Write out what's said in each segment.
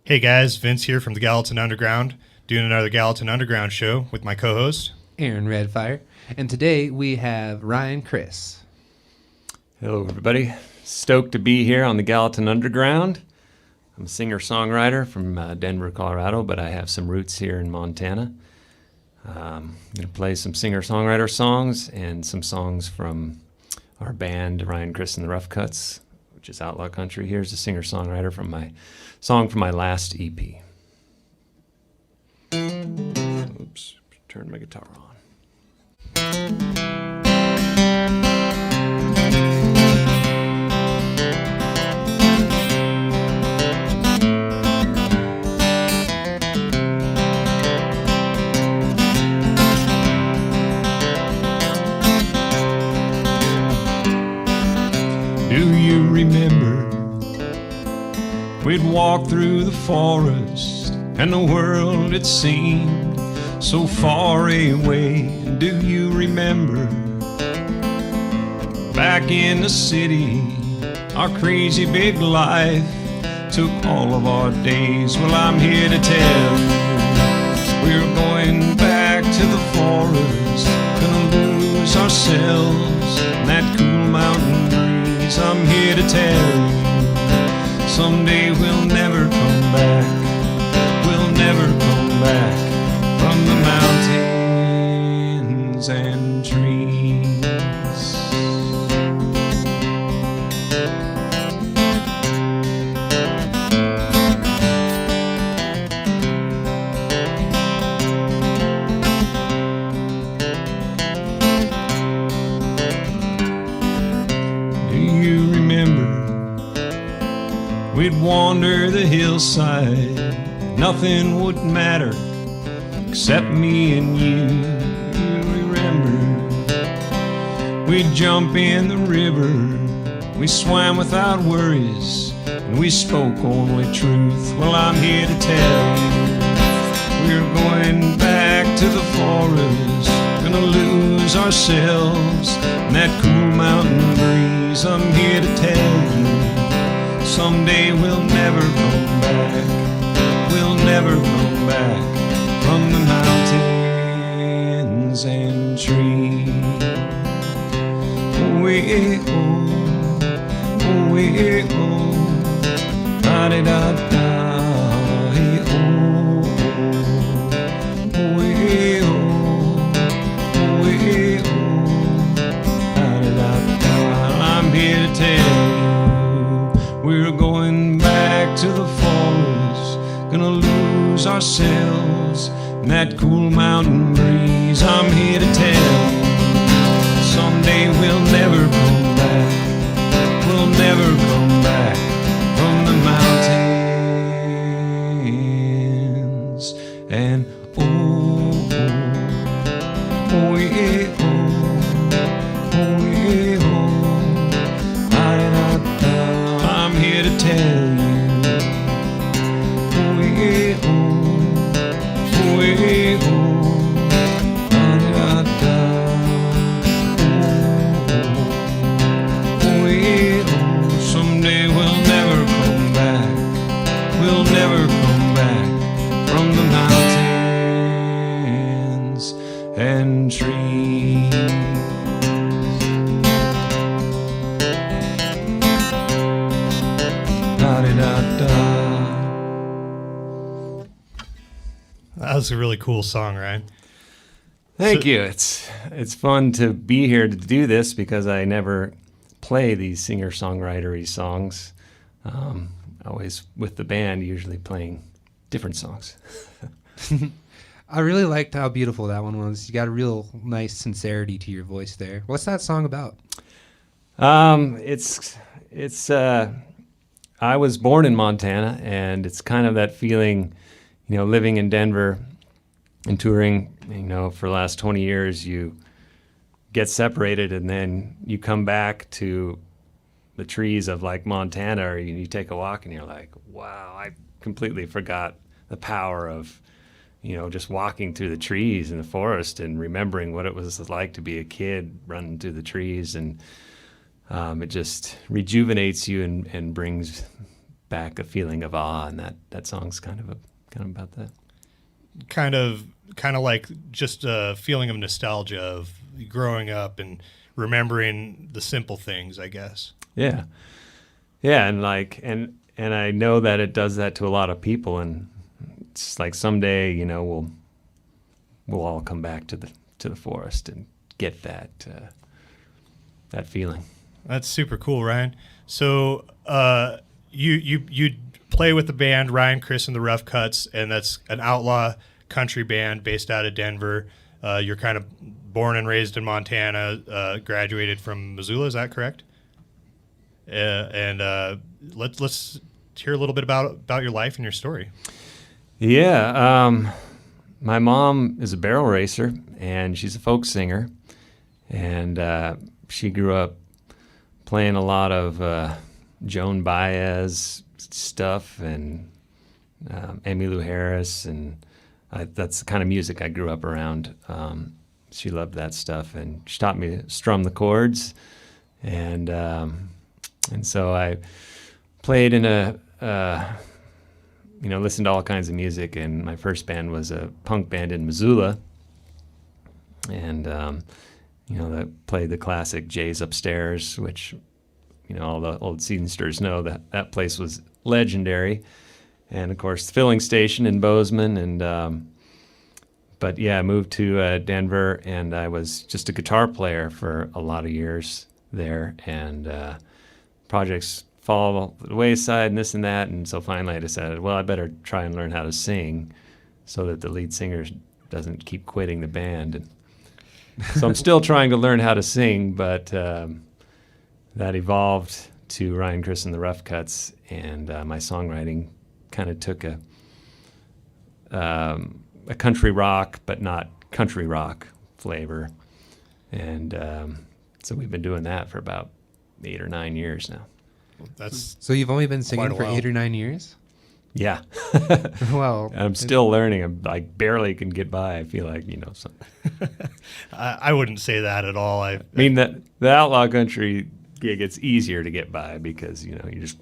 Hey guys, Vince here from the Gallatin Underground, doing another Gallatin Underground show with my co-host, Aaron Redfire. And today we have Ryan Chrys. Hello, everybody. Stoked to be here on the Gallatin Underground. I'm a singer-songwriter from Denver, Colorado, but I have some roots here in Montana. I'm going to play some singer-songwriter songs and some songs from our band, Ryan Chrys and the Rough Cuts, which is Outlaw Country. Here's a singer-songwriter from my song from my last EP. Oops, turned my guitar on. Do you remember? We'd walk through the forest and the world it seemed so far away. Do you remember? Back in the city, our crazy big life took all of our days. Well, I'm here to tell you, we're going back to the forest, gonna lose ourselves in that cool mountain breeze. I'm here to tell you, someday we'll never come back. We'll never come back from the mountains and trees. Do you remember? We'd wander the hillside, nothing would matter except me and you. You remember? We'd jump in the river, we swam without worries, and we spoke only truth. Well, I'm here to tell you, we're going back to the forest, gonna lose ourselves in that cool mountain breeze. I'm here to tell you, someday we'll never come back. We'll never come back from the mountains and trees. Oh, eh, oh, oh, eh, oh, da-de-da-da, eh, oh, oh, eh, oh, oh, eh, oh, da-de-da-da. I'm here to tell you, we're going back to the forest, gonna lose ourselves in that cool mountain breeze. I'm here to tell you, someday we'll never come back. We'll never come back from the mountains. And oh, oh, oh, yeah, oh, oh, yeah, oh, da-da-da-da. I'm here to tell you, oh, yeah, oh, oh, yeah, oh, da-da-da-da. Oh, oh, yeah, oh, someday we'll never come back. We'll never come back from the mountains and trees. that was a really cool song, Ryan. Thank you. It's fun to be here to do this because I never play these singer-songwritery songs. Always with the band, usually playing different songs. I really liked how beautiful that one was. You got a real nice sincerity to your voice there. What's that song about? It's I was born in Montana, and it's kind of that feeling, living in Denver and touring, for the last 20 years, you get separated and then you come back to the trees of like Montana, or you take a walk and you're like, wow, I completely forgot the power of, just walking through the trees in the forest and remembering what it was like to be a kid running through the trees. And it just rejuvenates you and brings back a feeling of awe, and that song's kind of about that. Kind of like just a feeling of nostalgia of growing up and remembering the simple things, I guess. Yeah, and like and I know that it does that to a lot of people, and it's like someday, you know, we'll all come back to the forest and get that feeling. That's super cool, Ryan. So you play with the band Ryan Chrys and the Rough Cuts, and that's an outlaw country band based out of Denver. You're kind of born and raised in Montana, graduated from Missoula, is that correct? Let's hear a little bit about your life and your story. Yeah, my mom is a barrel racer, and she's a folk singer, and she grew up playing a lot of Joan Baez stuff and Emmylou Harris, and that's the kind of music I grew up around. She loved that stuff, and she taught me to strum the chords, and so I played in listened to all kinds of music, and my first band was a punk band in Missoula, and that played the classic Jay's Upstairs, which, all the old Seedsters know that place was legendary, and of course the filling station in Bozeman, and but yeah, I moved to Denver, and I was just a guitar player for a lot of years there, and projects fall to the wayside and this and that, and so finally I decided, well, I better try and learn how to sing so that the lead singer doesn't keep quitting the band. And so I'm still trying to learn how to sing, but that evolved to Ryan Chrys and the Rough Cuts, and my songwriting kind of took a country rock, but not country rock flavor, and so we've been doing that for about 8 or 9 years now. So you've only been singing for 8 or 9 years? Yeah. Well, I'm still learning. I barely can get by. I feel like, something. I wouldn't say that at all. I mean, the outlaw country gig, it's easier to get by because, you just...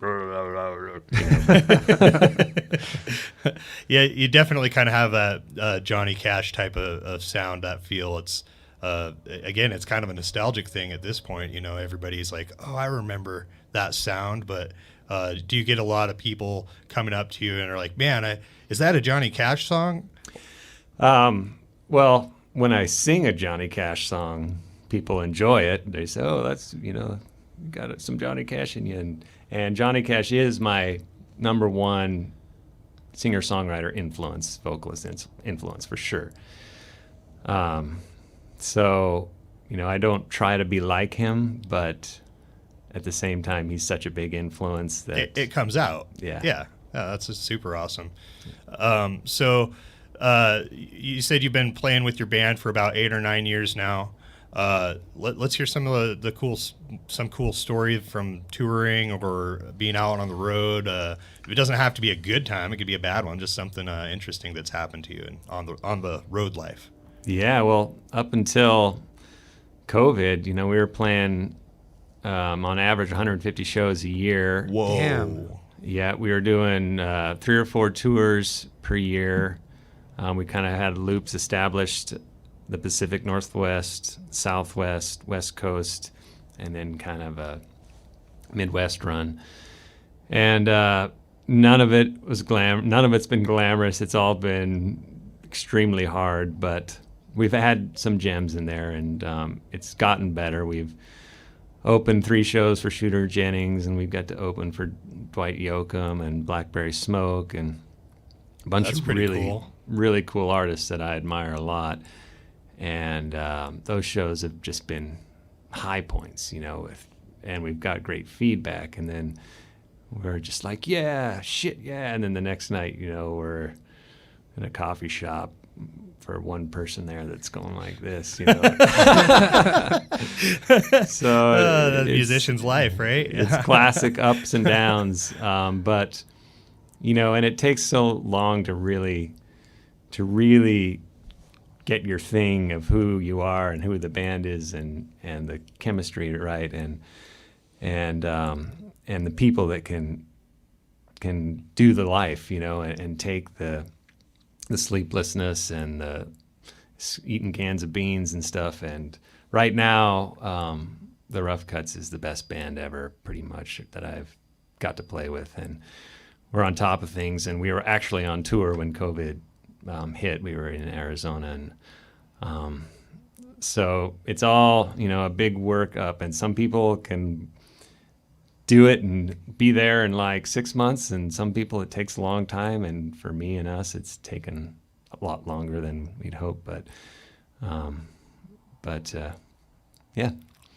Yeah, you definitely kind of have a Johnny Cash type of sound, that feel. It's, again, it's kind of a nostalgic thing at this point. Everybody's like, oh, I remember that sound, but do you get a lot of people coming up to you and are like, man, is that a Johnny Cash song? Well, when I sing a Johnny Cash song, people enjoy it. They say, oh, that's, got some Johnny Cash in you. And Johnny Cash is my number one singer-songwriter influence, vocalist influence for sure. So, I don't try to be like him, but at the same time, he's such a big influence that it comes out. Yeah. That's just super awesome. So you said you've been playing with your band for about 8 or 9 years now. Let's hear some of the cool story from touring or being out on the road. It doesn't have to be a good time; it could be a bad one. Just something interesting that's happened to you on the road life. Yeah, well, up until COVID, we were playing on average 150 shows a year. Whoa! Damn. Yeah, we were doing 3 or 4 tours per year. We kind of had loops established. The Pacific Northwest, Southwest, West Coast, and then kind of a Midwest run. And none of it's been glamorous. It's all been extremely hard, but we've had some gems in there, and it's gotten better. We've opened 3 shows for Shooter Jennings, and we've got to open for Dwight Yoakam and Blackberry Smoke, and a bunch of really cool artists that I admire a lot. And those shows have just been high points, and we've got great feedback. And then we're just like, yeah, shit, yeah. And then the next night, we're in a coffee shop for one person there that's going like this, So the musician's life, right? It's classic ups and downs, but and it takes so long to really get your thing of who you are and who the band is and the chemistry right and the people that can can do the life, and take the sleeplessness and the eating cans of beans and stuff. And right now, the Rough Cuts is the best band ever, pretty much, that I've got to play with. And we're on top of things. And we were actually on tour when COVID hit. We were in Arizona, and so it's all, a big work up. And some people can do it and be there in like 6 months, and some people it takes a long time. And for me and us, it's taken a lot longer than we'd hoped. But yeah.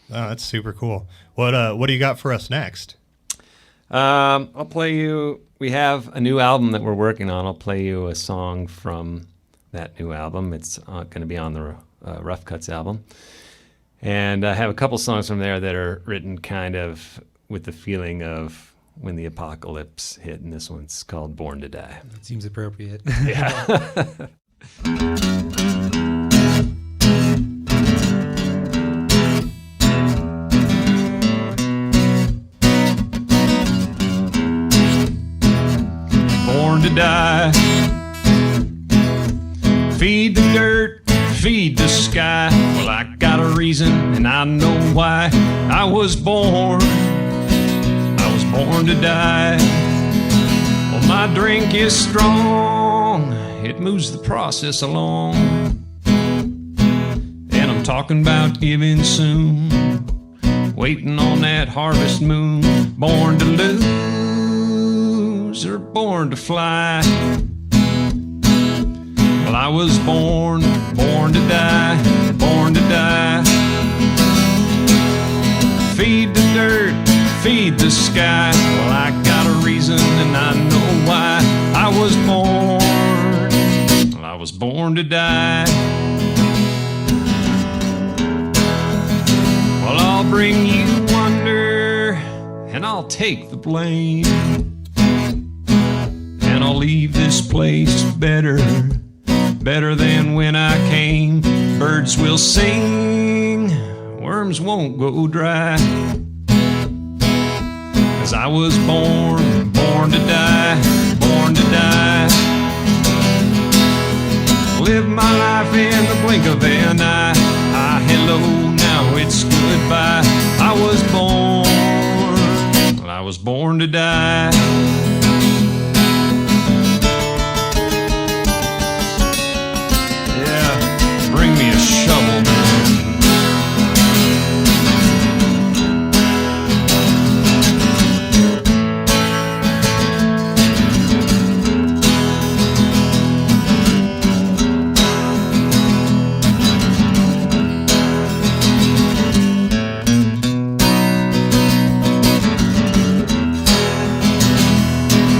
Oh, that's super cool. What do you got for us next? I'll play you. We have a new album that we're working on. I'll play you a song from that new album. It's going to be on the Rough Cuts album. And I have a couple songs from there that are written kind of with the feeling of when the apocalypse hit. And this one's called Born to Die. That seems appropriate. Yeah. Born to die. Feed the dirt, feed the sky. Well, I got a reason and I know why. I was born to die. Well, my drink is strong, it moves the process along. And I'm talking about giving soon, waiting on that harvest moon. Born to lose or born to fly. Well, I was born to die, born to die. Feed the dirt, feed the sky. Well, I got a reason and I know why. I was born to die. Well, I'll bring you wonder and I'll take the blame. And I'll leave this place better than when I came. Birds will sing, worms won't go dry. 'Cause I was born to die, born to die. Live my life in the blink of an eye. Ah, hello, now it's goodbye. I was born to die. Bring me a shovel, man.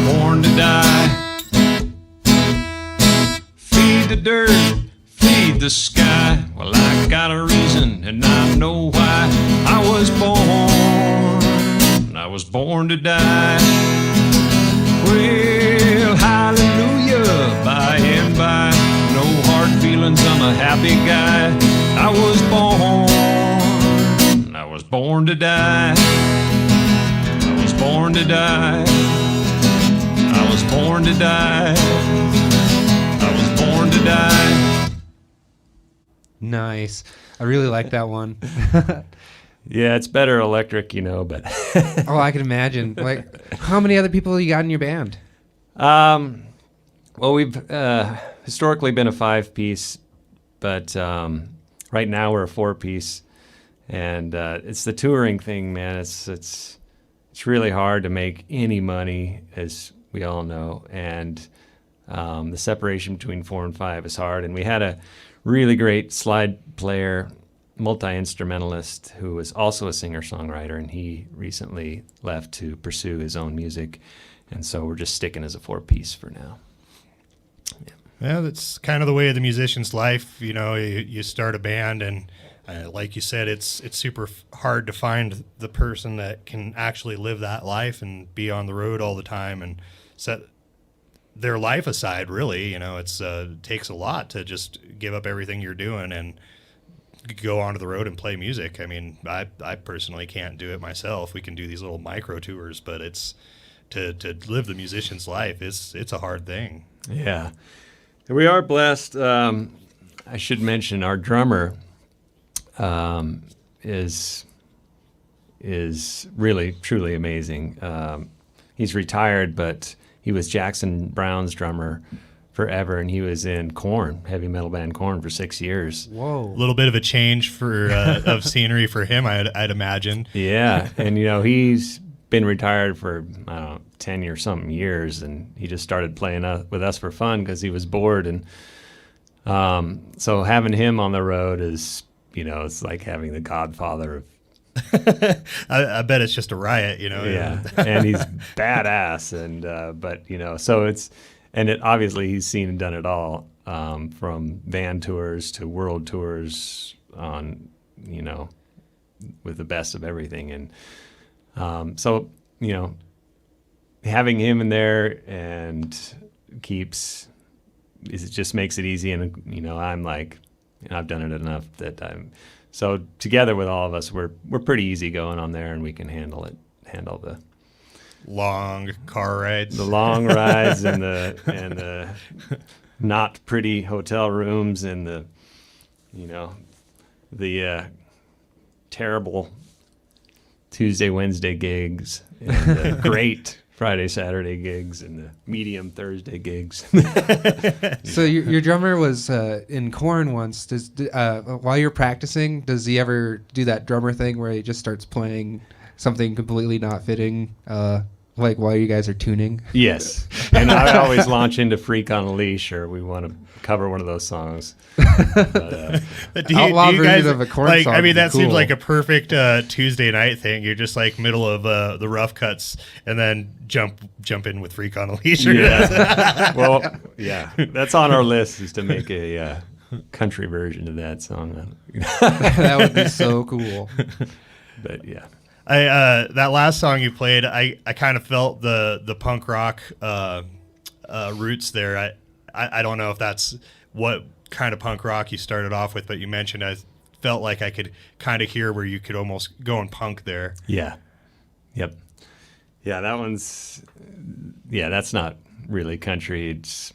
Born to die. Feed the dirt, feed the sky. Well, I got a reason and I know why. I was born to die. Well, hallelujah, by and by. No hard feelings, I'm a happy guy. I was born to die. I was born to die. I was born to die. I was born to die. Nice. I really like that one. Yeah, it's better electric, but Oh, I can imagine. Like, how many other people you got in your band? well, we've historically been a 5-piece, but right now we're a 4-piece, and it's the touring thing, man. It's really hard to make any money, as we all know, and the separation between 4 and 5 is hard. And we had a really great slide player, multi-instrumentalist, who was also a singer-songwriter, and he recently left to pursue his own music, and so we're just sticking as a 4-piece for now. Yeah, that's kind of the way of the musician's life. You start a band, and like you said, it's super hard to find the person that can actually live that life and be on the road all the time and set their life aside. Really, it takes a lot to just give up everything you're doing and go onto the road and play music. I mean, I personally can't do it myself. We can do these little micro tours, but it's to live the musician's life. It's a hard thing. Yeah. We are blessed. I should mention our drummer is really, truly amazing. He's retired, but he was Jackson Browne's drummer forever, and he was in Korn, heavy metal band Korn, for 6 years. Whoa. A little bit of a change for of scenery for him, I'd imagine. Yeah, and he's been retired for 10 or something years, and he just started playing with us for fun because he was bored, and so having him on the road is, it's like having the godfather of. I bet it's just a riot, Yeah, and he's badass, and but so it obviously he's seen and done it all, from van tours to world tours on, with the best of everything, and so having him in there and it just makes it easy, and I'm like, I've done it enough that I'm. So together with all of us, we're pretty easy going on there, and we can handle the long car rides, and the not pretty hotel rooms, and the terrible Tuesday, Wednesday gigs, and the great Friday, Saturday gigs, and the medium Thursday gigs. So your drummer was in Korn once. While you're practicing, does he ever do that drummer thing where he just starts playing something completely not fitting, like while you guys are tuning? Yes, and I always launch into "Freak on a Leash," or we want to cover one of those songs. But, Outlaw version of a Korn song I mean, would be that seems cool. like a perfect Tuesday night thing. You're just like middle of the rough cuts, and then jump in with "Freak on a Leash." Yeah. Well, yeah, that's on our list, is to make a country version of that song. That would be so cool. But yeah. That last song you played, I kind of felt the punk rock roots there. I don't know if that's what kind of punk rock you started off with, but you mentioned, I felt like I could kind of hear where you could almost go and punk there. Yeah. Yep. Yeah, that's not really country. It's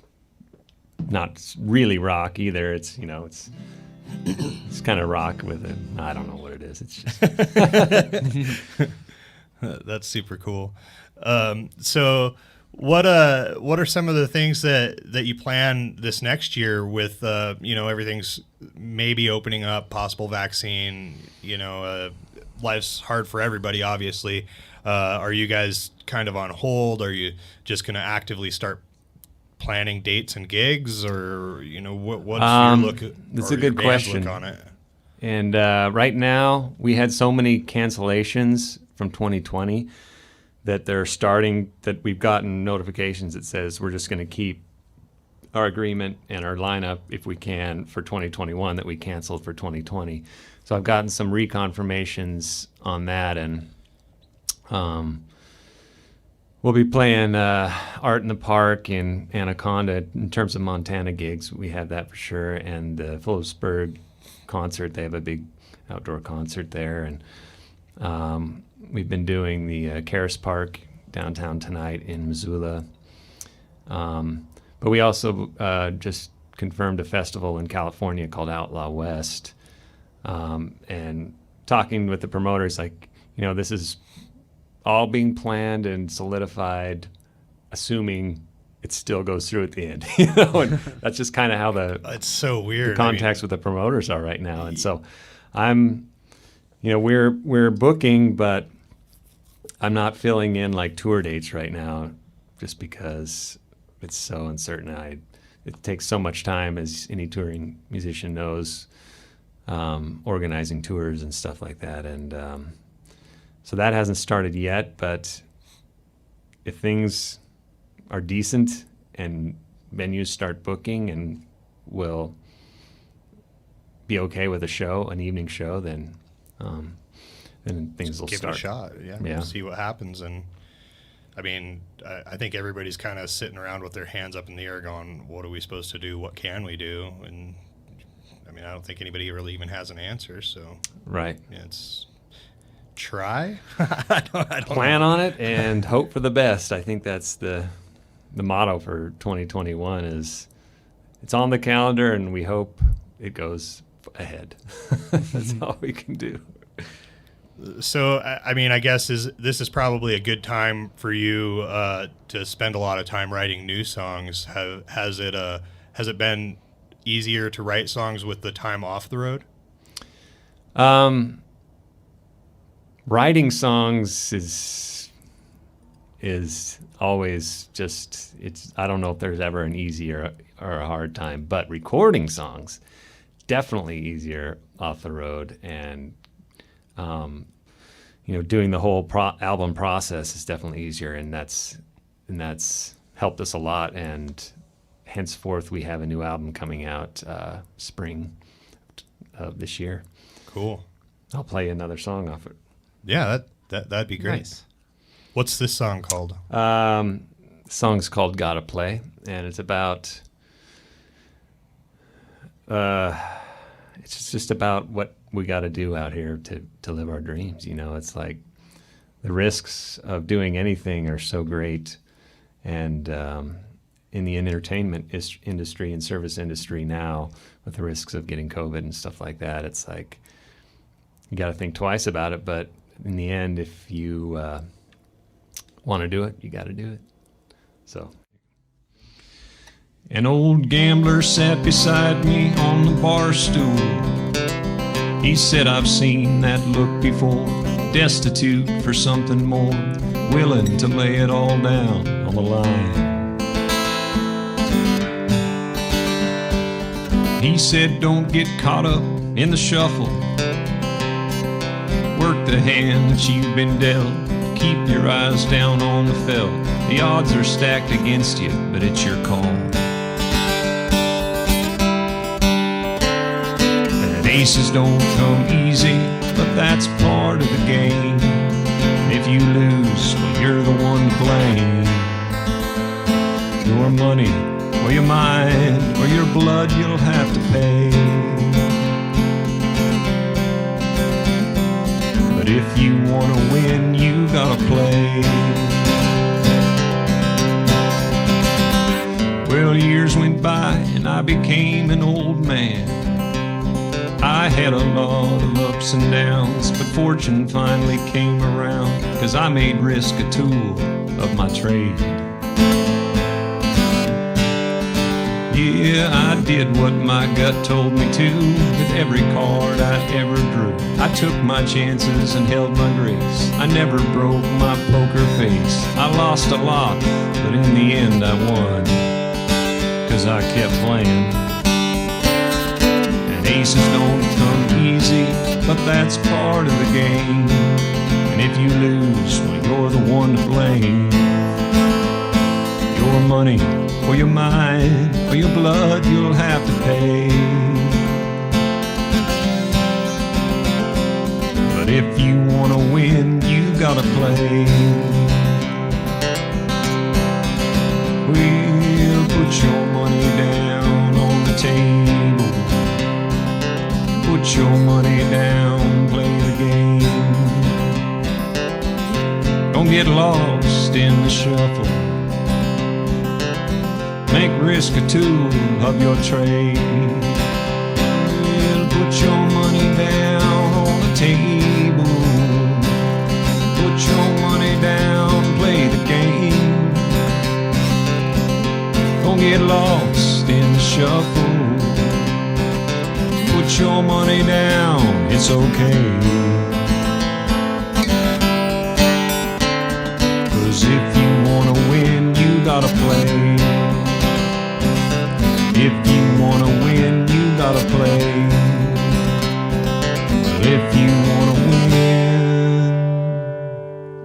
not really rock either. It's, it's kind of rock with I don't know what it is. It's just. That's super cool. So what are some of the things that you plan this next year with, everything's maybe opening up, possible vaccine, life's hard for everybody, obviously. Are you guys kind of on hold? Are you just going to actively start planning dates and gigs, or what's your look? That's or a good your band's question. Look on it? And right now, we had so many cancellations from 2020 that we've gotten notifications that says we're just going to keep our agreement and our lineup, if we can, for 2021 that we canceled for 2020. So I've gotten some reconfirmations on that, and we'll be playing Art in the Park in Anaconda. In terms of Montana gigs, we have that for sure. And the Phillipsburg concert, they have a big outdoor concert there. And we've been doing the Caris Park downtown tonight in Missoula. But we also just confirmed a festival in California called Outlaw West. And talking with the promoters, like, this is all being planned and solidified, assuming it still goes through at the end. And that's just kind of how It's so weird. the contacts with the promoters are right now. And so we're booking, but I'm not filling in like tour dates right now, just because it's so uncertain. It takes so much time, as any touring musician knows, organizing tours and stuff like that. And so that hasn't started yet, but if things are decent and venues start booking and will be okay with a show, an evening show, then things will give start. it a shot. Yeah. See what happens. And I mean, I think everybody's kind of sitting around with their hands up in the air going, what are we supposed to do? What can we do? And I mean, I don't think anybody really even has an answer. So Right. yeah, it's try? I don't Plan know. on it and hope for the best. I think that's the motto for 2021 is it's on the calendar and we hope it goes ahead. That's all we can do. So, I mean, I guess this is probably a good time for you to spend a lot of time writing new songs. Has it been easier to write songs with the time off the road? Writing songs is always just I don't know if there's ever an easy or a hard time, but recording songs definitely easier off the road, and doing the whole album process is definitely easier, and that's helped us a lot. And henceforth, we have a new album coming out spring of this year. Cool. I'll play another song off it. Yeah, that'd be great. Nice. What's this song called? The song's called "Gotta Play," and it's about it's just about what we got to do out here to live our dreams. It's like the risks of doing anything are so great, and in the entertainment industry and service industry now, with the risks of getting COVID and stuff like that, it's like you got to think twice about it. But in the end, if you want to do it, you got to do it. So. An old gambler sat beside me on the bar stool. He said, I've seen that look before, destitute for something more, willing to lay it all down on the line. He said, don't get caught up in the shuffle. Work the hand that you've been dealt. Keep your eyes down on the felt. The odds are stacked against you, but it's your call. Aces don't come easy, but that's part of the game. If you lose, well, you're the one to blame. Your money, or your mind, or your blood you'll have to pay. But if you want to win, you gotta play. Well, years went by and I became an old man. I had a lot of ups and downs, but fortune finally came around, 'cause I made risk a tool of my trade. Yeah, I did what my gut told me to, with every card I ever drew. I took my chances and held my grace. I never broke my poker face. I lost a lot, but in the end I won, 'cause I kept playing. Aces don't come easy, but that's part of the game. And if you lose, well, you're the one to blame. Your money, or your mind, or your blood you'll have to pay. But if you want to win, you gotta play. We'll put your money down on the table. Put your money down, play the game. Don't get lost in the shuffle. Make risk a tool of your trade. Well, put your money down on the table. Put your money down, play the game. Don't get lost in the shuffle. Put your money down, it's okay. 'Cause if you wanna win, you gotta play. If you wanna win, you gotta play. If you wanna win,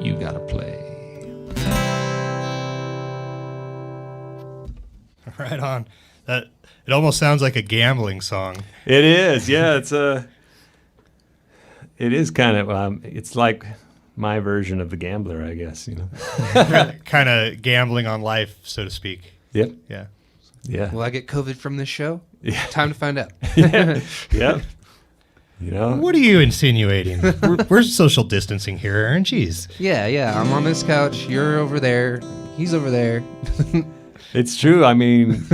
you gotta play. Right on. It almost sounds like a gambling song. It is, yeah. It is kind of. It's like my version of the gambler, I guess. Kind of gambling on life, so to speak. Yep. Yeah. Yeah. Will I get COVID from this show? Yeah. Time to find out. Yeah. Yep. You know? What are you insinuating? we're social distancing here, Aaron. Jeez. Yeah. I'm on this couch. You're over there. He's over there. It's true. I mean,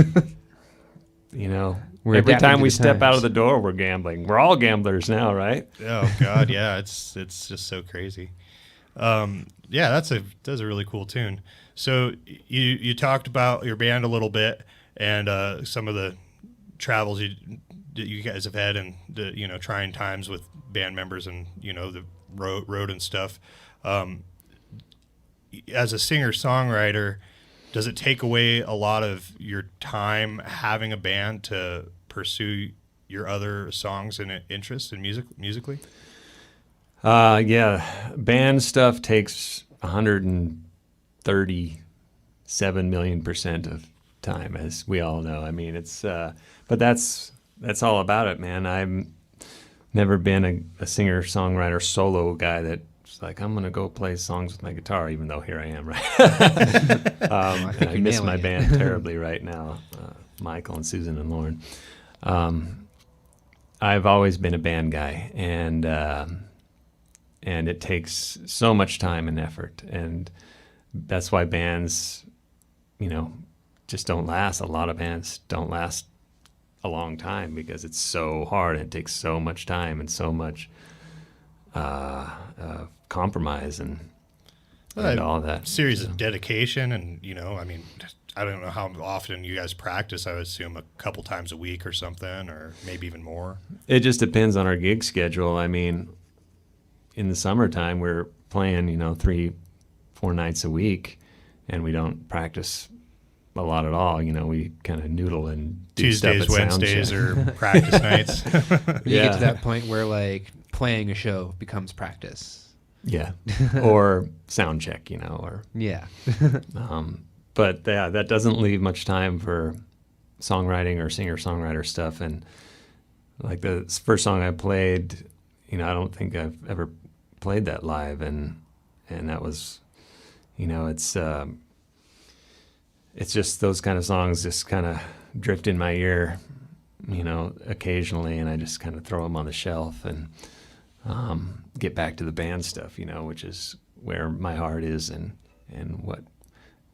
you know, We're every adapting time to we the step out times. of the door, we're gambling. We're all gamblers now, right? Oh God, yeah. It's just so crazy. Yeah, that's a really cool tune. So you talked about your band a little bit and some of the travels you guys have had and the trying times with band members and the road and stuff. As a singer-songwriter, does it take away a lot of your time having a band to pursue your other songs and interests in musically? Yeah, band stuff takes 137 million% of time, as we all know. I mean, it's but that's all about it, man. I've never been a singer-songwriter solo guy that's like, I'm gonna go play songs with my guitar, even though here I am, right? I miss my band terribly right now, Michael and Susan and Lauren. I've always been a band guy, and it takes so much time and effort, and that's why bands, just don't last. A lot of bands don't last a long time because it's so hard. It takes so much time and so much compromise and all that. Series of dedication, and I mean, I don't know how often you guys practice. I would assume a couple times a week or something, or maybe even more. It just depends on our gig schedule. I mean, in the summertime, we're playing, 3-4 nights a week, and we don't practice a lot at all. We kind of noodle and do Tuesdays, stuff at Wednesdays, sound check. or practice nights. You get to that point where like playing a show becomes practice. Yeah, or sound check, or. Yeah. But yeah, that doesn't leave much time for songwriting or singer-songwriter stuff. And like the first song I played, I don't think I've ever played that live, and that was, it's just those kind of songs just kind of drift in my ear, occasionally, and I just kind of throw them on the shelf and get back to the band stuff, which is where my heart is and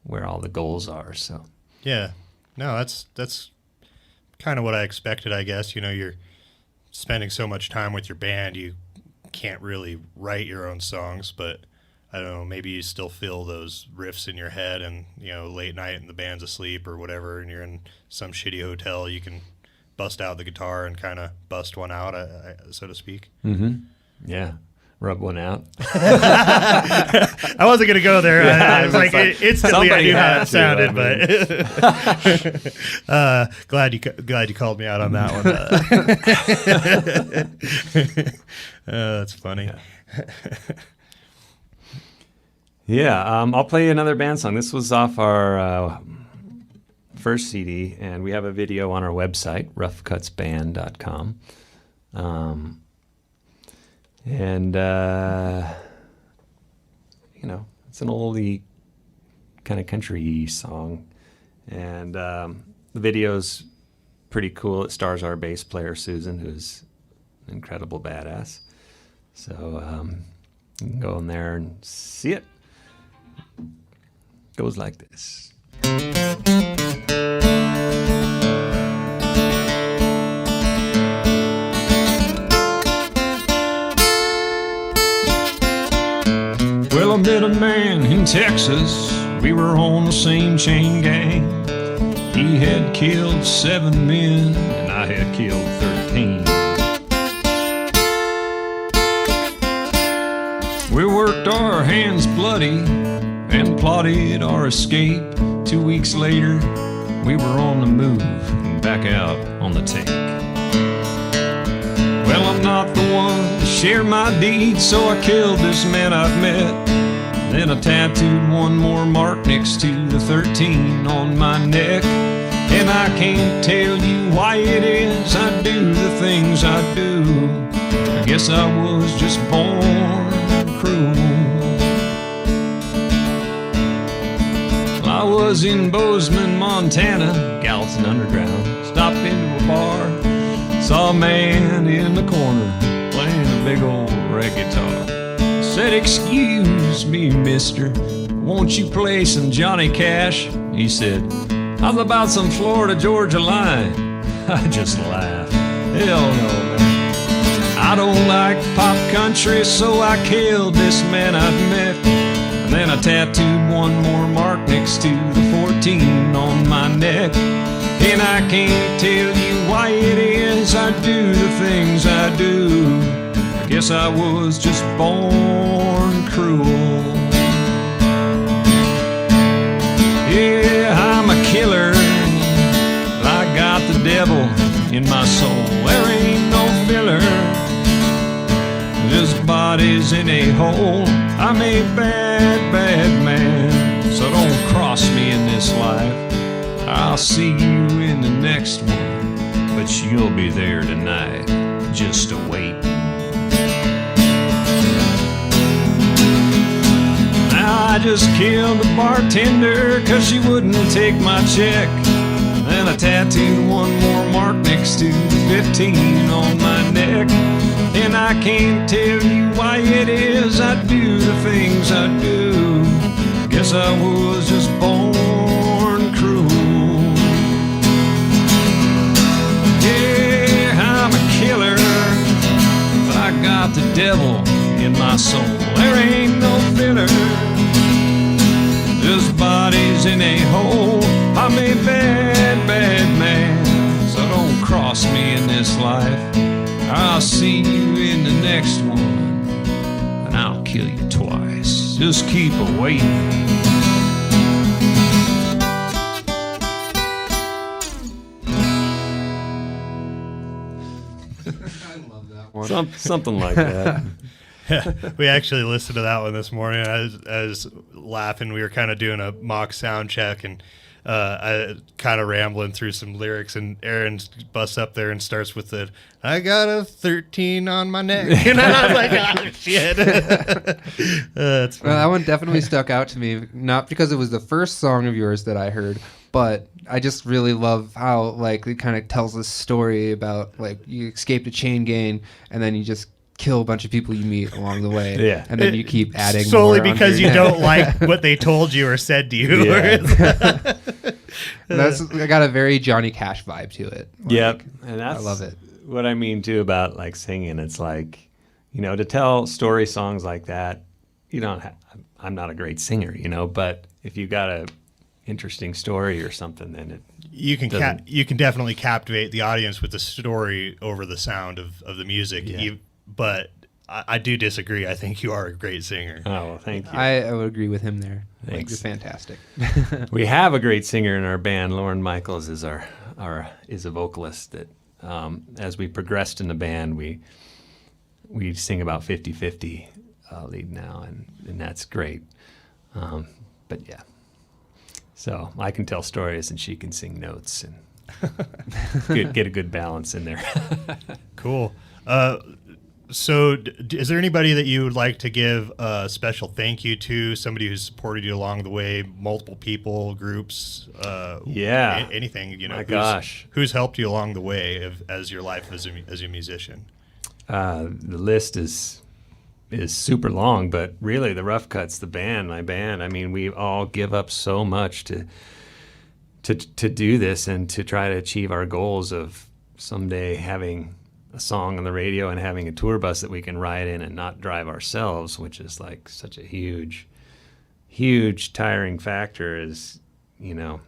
where all the goals are. So Yeah, no, that's kind of what I expected, I guess. You're spending so much time with your band, you can't really write your own songs, but I don't know, maybe you still feel those riffs in your head, and late night and the band's asleep or whatever, and you're in some shitty hotel, you can bust out the guitar and kind of bust one out, so to speak. yeah, rub one out. I wasn't gonna go there. I was like instantly I knew how it sounded, but glad you called me out on that one. That's funny. Yeah, I'll play you another band song. This was off our first CD, and we have a video on our website, roughcutsband.com. And it's an oldie kind of country song, and the video's pretty cool. It stars our bass player Susan, who's an incredible badass. So you can go in there and see it. Goes like this. Well, I met a man in Texas. We were on the same chain gang. He had killed 7 men, and I had killed 13. We worked our hands bloody and plotted our escape. 2 weeks later, we were on the move, back out on the take. Well, I'm not the one to share my deeds, so I killed this man I've met. Then I tattooed one more mark next to the 13 on my neck. And I can't tell you why it is I do the things I do. I guess I was just born cruel. I was in Bozeman, Montana, Gallatin underground. Stopped into a bar, saw a man in the corner big old red guitar. Said, excuse me, mister, won't you play some Johnny Cash? He said, how's about some Florida Georgia line? I just laughed. Hell no, man. I don't like pop country, so I killed this man I've met. And then I tattooed one more mark next to the 14 on my neck. And I can't tell you why it is I do the things I do. I guess I was just born cruel. Yeah, I'm a killer. I got the devil in my soul. There ain't no filler. Just bodies in a hole. I'm a bad, bad man. So don't cross me in this life. I'll see you in the next one, but you'll be there tonight, just wait. Now I just killed the bartender 'cause she wouldn't take my check. And I tattooed one more mark next to the 15 on my neck. And I can't tell you why it is I do the things I do. Guess I was just born cruel. Yeah, I'm a killer, but I got the devil in my soul. There ain't no filler, just bodies in a hole. I'm a bad, bad man, so don't cross me in this life. I'll see you in the next one, and I'll kill you twice. Just keep waiting. Something like that. We actually listened to that one this morning. I was laughing. We were kind of doing a mock sound check, and I kind of rambling through some lyrics, and Aaron busts up there and starts with the, I got a 13 on my neck. And I was like, oh, shit. That's funny. Well, that one definitely stuck out to me, not because it was the first song of yours that I heard, but I just really love how, like, it kind of tells this story about, like, you escaped a chain gang, and then you just kill a bunch of people you meet along the way. Yeah. And then you keep adding solely more because onto you your- don't like what they told you or said to you. Yeah. That's I got a very Johnny Cash vibe to it. Like, Yep, and that's I love it. What I mean too about like singing, it's like, you know, to tell story songs like that, you don't. I'm not a great singer, you know, but if you got a interesting story or something, then it You can doesn't- you can definitely captivate the audience with the story over the sound of the music. Yeah. But I do disagree. I think you are a great singer. Oh well, thank you. I would agree with him there. Like, Thanks. you're fantastic. We have a great singer in our band. Lauren Michaels is our is a vocalist that as we progressed in the band, we sing about 50-50 lead now, and that's great. But yeah, so I can tell stories and she can sing notes and get a good balance in there. Cool. So is there anybody that you would like to give a special thank you to? Somebody who's supported you along the way? Multiple people, groups? Yeah. Anything, you know? My gosh. Who's helped you along the way as your life as a musician? The list is super long, but really the Rough Cuts, my band. I mean, we all give up so much to do this and to try to achieve our goals of someday having a song on the radio and having a tour bus that we can ride in and not drive ourselves, which is like such a huge tiring factor, is, you know,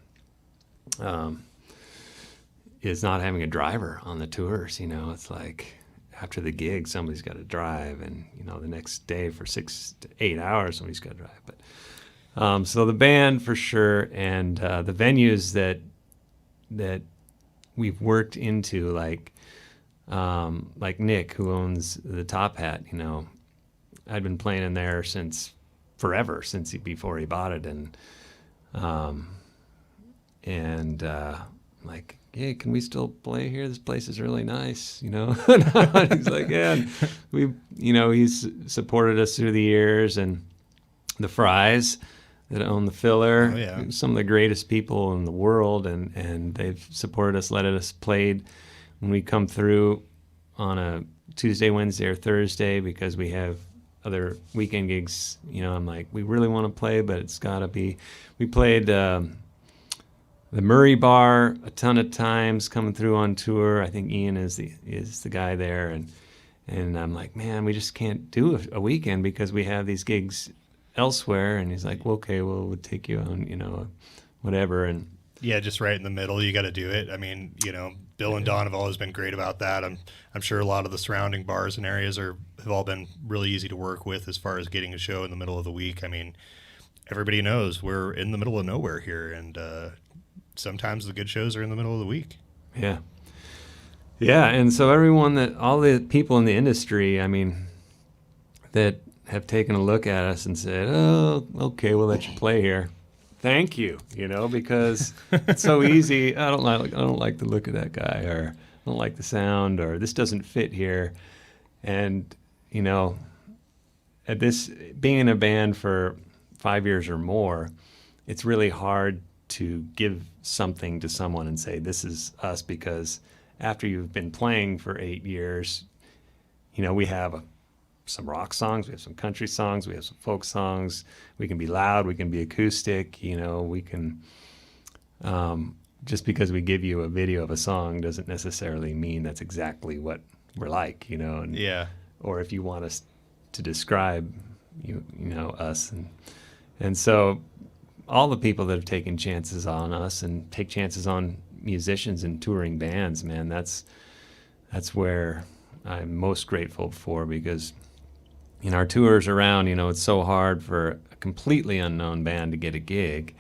is not having a driver on the tours. You know, it's like after the gig, somebody's got to drive, and, you know, the next day for 6 to 8 hours, somebody's got to drive. But so the band for sure, and the venues that we've worked into, like Nick, who owns the Top Hat. You know, I'd been playing in there since before he bought it, and like, hey, can we still play here? This place is really nice, you know. And he's like, yeah. And he's supported us through the years, and the Fries that own the Filler, Oh, yeah. some of the greatest people in the world, and they've supported us, letting us play when we come through on a Tuesday, Wednesday, or Thursday because we have other weekend gigs. I'm like, we really want to play, but it's got to be. We played the Murray Bar a ton of times coming through on tour. I think Ian is the guy there, and I'm like, man, we just can't do a weekend because we have these gigs elsewhere. And he's like, well, okay, well, we'll take you on, whatever. And yeah, just right in the middle. You got to do it. I mean, Bill and Don have always been great about that. I'm sure a lot of the surrounding bars and areas have all been really easy to work with as far as getting a show in the middle of the week. I mean, everybody knows we're in the middle of nowhere here, and sometimes the good shows are in the middle of the week. Yeah. Yeah, and so all the people in the industry, I mean, that have taken a look at us and said, oh, okay, we'll let you play here. Thank you, because it's so easy. I don't like the look of that guy, or I don't like the sound, or this doesn't fit here. And, at this, being in a band for 5 years or more, it's really hard to give something to someone and say, this is us, because after you've been playing for 8 years, we have some rock songs, we have some country songs, we have some folk songs. We can be loud, we can be acoustic, we can, just because we give you a video of a song doesn't necessarily mean that's exactly what we're like, and, yeah. Or if you want us to describe, us. And so all the people that have taken chances on us and take chances on musicians and touring bands, man, that's where I'm most grateful for, because in our tours around, it's so hard for a completely unknown band to get a gig.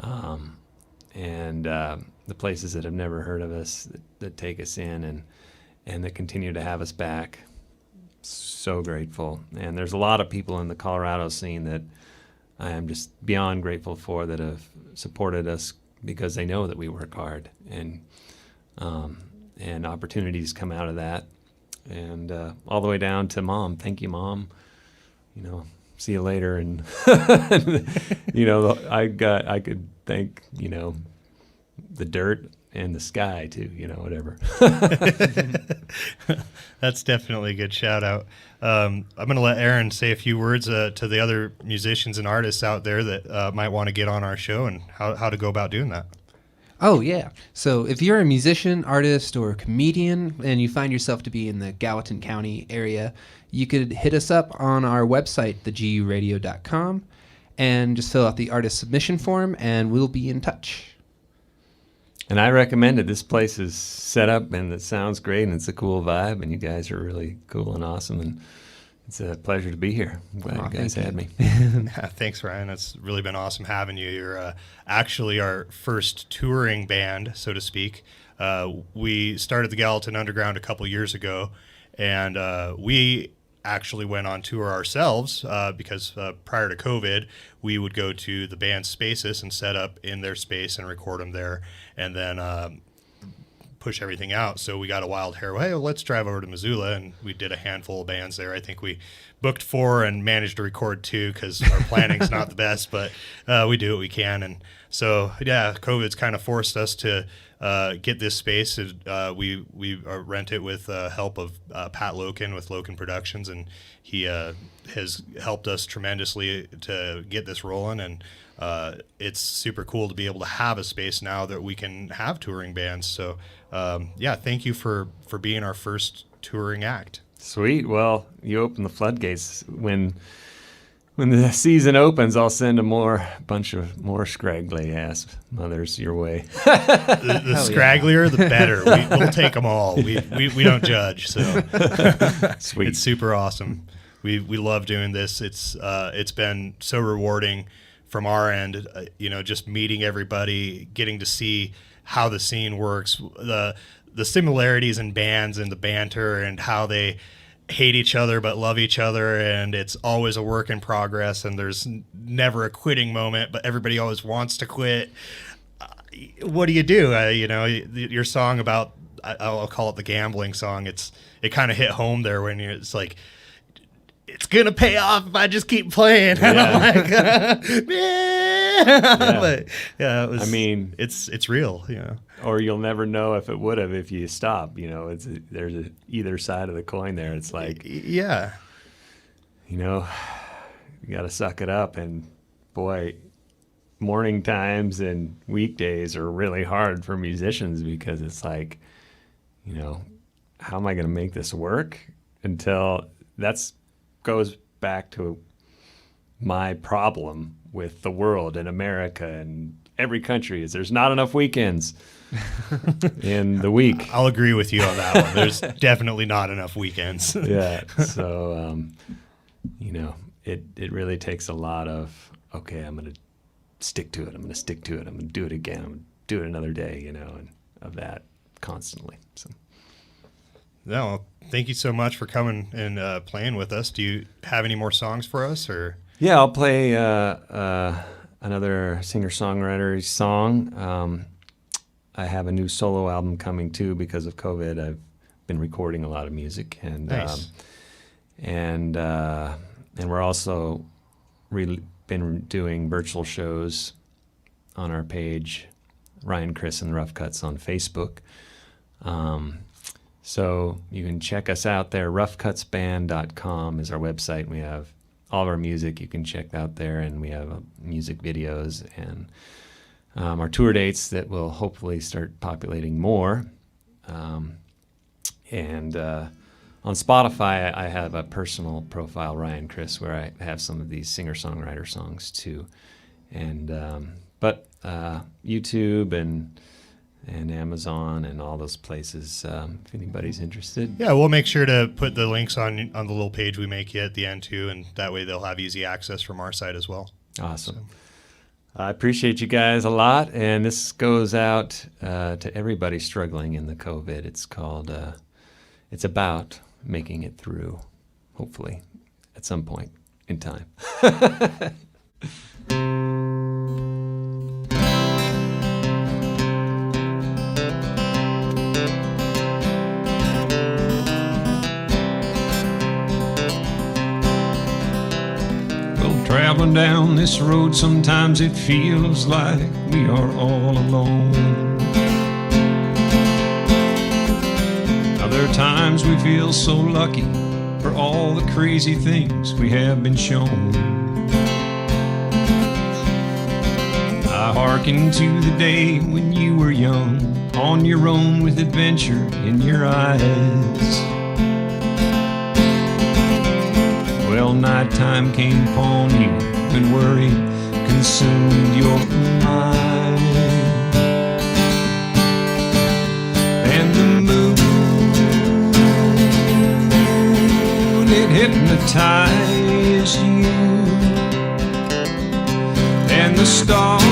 And the places that have never heard of us that take us in and that continue to have us back, so grateful. And there's a lot of people in the Colorado scene that I am just beyond grateful for, that have supported us because they know that we work hard, and opportunities come out of that. And all the way down to Mom. Thank you, Mom. See you later. And I could thank the dirt and the sky too. Whatever. That's definitely a good shout out. I'm going to let Aaron say a few words to the other musicians and artists out there that might want to get on our show, and how to go about doing that. Oh, yeah. So if you're a musician, artist, or comedian, and you find yourself to be in the Gallatin County area, you could hit us up on our website, theguradio.com, and just fill out the artist submission form, and we'll be in touch. And I recommend it. This place is set up, and it sounds great, and it's a cool vibe, and you guys are really cool and awesome, and it's a pleasure to be here. I'm glad you guys had me. Yeah, thanks, Ryan. It's really been awesome having you. You're actually our first touring band, so to speak. We started the Gallatin Underground a couple years ago, and we actually went on tour ourselves because prior to COVID, we would go to the band's spaces and set up in their space and record them there, and then push everything out. So we got a wild hair. Hey, well, let's drive over to Missoula, and we did a handful of bands there. I think we booked 4 and managed to record 2 because our planning's not the best, but we do what we can. And so, yeah, COVID's kind of forced us to get this space. We rent it with help of Pat Loken with Loken Productions, and he has helped us tremendously to get this rolling. And it's super cool to be able to have a space now that we can have touring bands. So, yeah, thank you for being our first touring act. Sweet. Well, you open the floodgates. When the season opens, I'll send a bunch of more scraggly ass mothers your way. The scragglier, the better. We'll take them all. We don't judge. So Sweet. It's super awesome. We love doing this. It's been so rewarding from our end. Just meeting everybody, getting to see how the scene works, the similarities in bands and the banter and how they hate each other but love each other, and it's always a work in progress, and there's never a quitting moment, but everybody always wants to quit. What do? Your song about, I'll call it the gambling song, it kind of hit home there when it's like, it's gonna pay off if I just keep playing. Yeah. And I'm like, yeah. Yeah. But yeah, it was, I mean, it's real, or you'll never know if it would have if you stop. There's either side of the coin there. It's like, Yeah. you got to suck it up. And boy, morning times and weekdays are really hard for musicians because it's like, how am I going to make this work? Until goes back to my problem with the world and America and every country is there's not enough weekends in the week. I'll agree with you on that one. There's definitely not enough weekends. Yeah. So, it really takes a lot of, okay, I'm going to stick to it. I'm going to stick to it. I'm going to do it again. I'm going to do it another day, and of that constantly. So. No, well, thank you so much for coming and playing with us. Do you have any more songs for us, or? Yeah, I'll play another singer-songwriter song. I have a new solo album coming too because of COVID. I've been recording a lot of music, and Nice. And we're also been doing virtual shows on our page, Ryan Chrys and Rough Cuts on Facebook. So you can check us out there. roughcutsband.com is our website. We have all of our music you can check out there, and we have music videos and our tour dates that will hopefully start populating more. And on Spotify, I have a personal profile, Ryan Chrys, where I have some of these singer-songwriter songs too. And but YouTube and Amazon and all those places, if anybody's interested. Yeah, we'll make sure to put the links on the little page we make here at the end too, and that way they'll have easy access from our side as well. Awesome. I appreciate you guys a lot, and this goes out to everybody struggling in the COVID. It's called, it's about making it through, hopefully, at some point in time. Traveling down this road, sometimes it feels like we are all alone. Other times we feel so lucky for all the crazy things we have been shown. I hearken to the day when you were young, on your own with adventure in your eyes. Well, nighttime came upon you and worry consumed your mind. And the moon, it hypnotized you. And the stars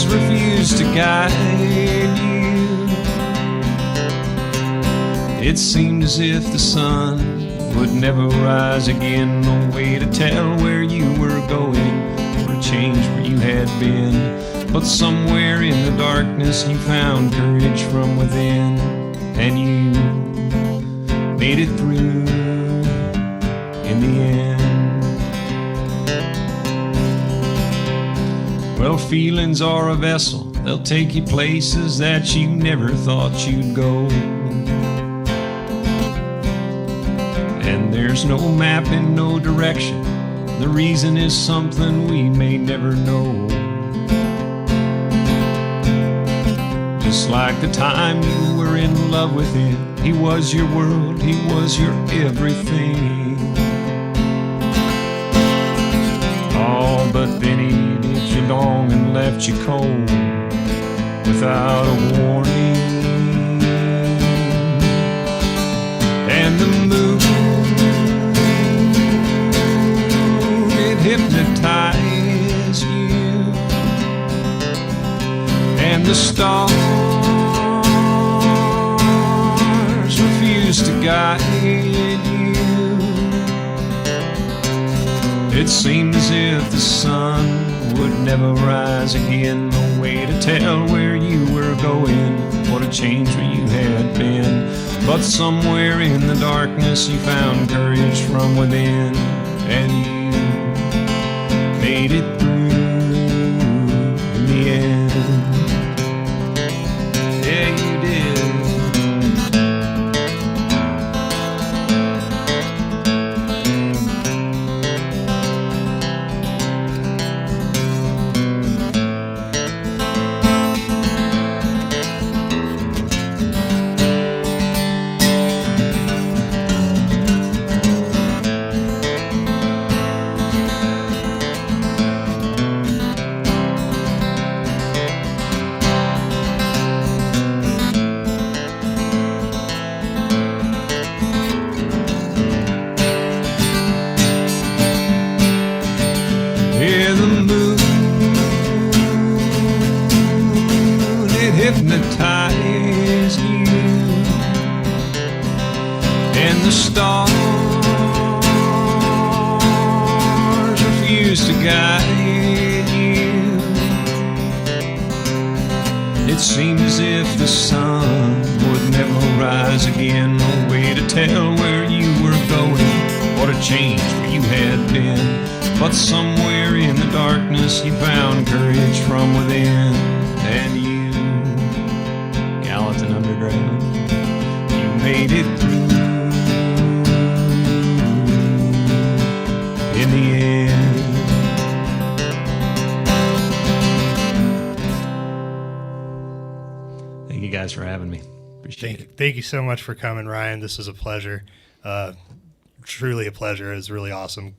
refused to guide you. It seemed as if the sun would never rise again. No way to tell where you were going or to change where you had been. But somewhere in the darkness you found courage from within, and you made it through in the end. Well, feelings are a vessel. They'll take you places that you never thought you'd go. And there's no map and no direction. The reason is something we may never know. Just like the time you were in love with him, he was your world, he was your everything. Oh, but then he did you long and left you cold without a warning. And the moon, hypnotize you, and the stars refuse to guide you. It seemed as if the sun would never rise again. No way to tell where you were going, what a change where you had been. But somewhere in the darkness you found courage from within, and you made it through in the end. when the stars refuse to guide you. It seemed as if the sun would never rise again. No way to tell where you were going, what a change where you had been. But somewhere in the darkness you found courage from within. And you, Gallatin Underground, you made it through in the end. Thank you guys for having me. Appreciate it. Thank you so much for coming, Ryan. This was a pleasure. Truly a pleasure. It was really awesome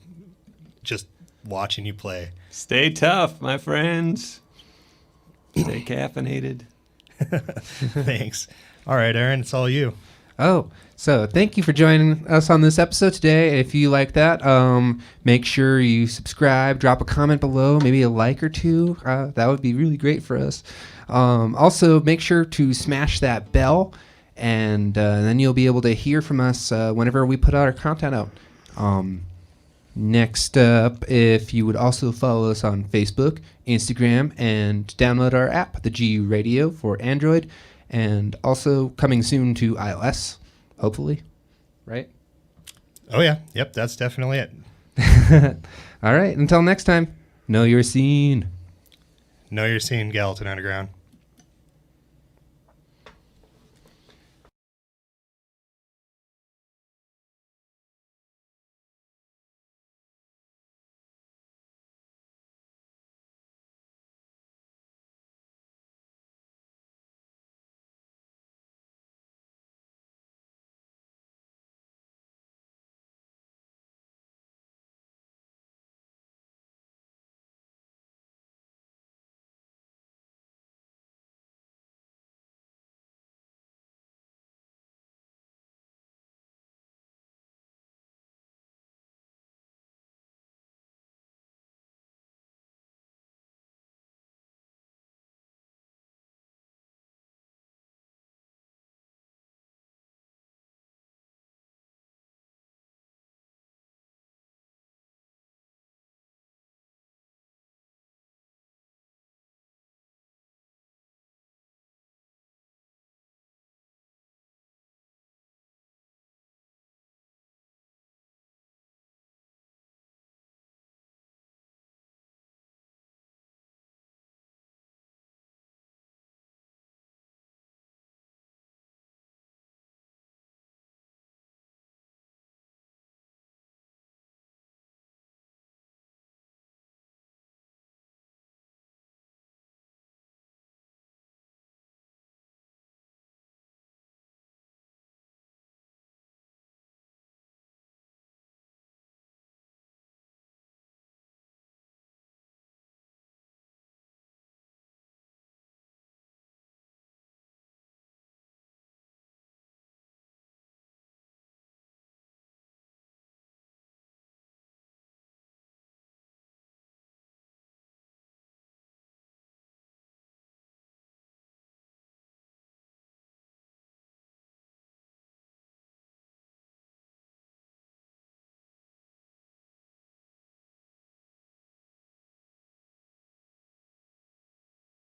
just watching you play. Stay tough, my friends. Stay caffeinated. Thanks. All right, Aaron, it's all you. Oh, so thank you for joining us on this episode today. If you like that, make sure you subscribe, drop a comment below, maybe a like or two. That would be really great for us. Also, make sure to smash that bell, and then you'll be able to hear from us whenever we put our content out. Next up, if you would also follow us on Facebook, Instagram, and download our app, the GU Radio for Android, and also coming soon to iOS, hopefully, right? Oh, yeah. Yep, that's definitely it. All right, until next time, know your scene. Know your scene, Gallatin Underground.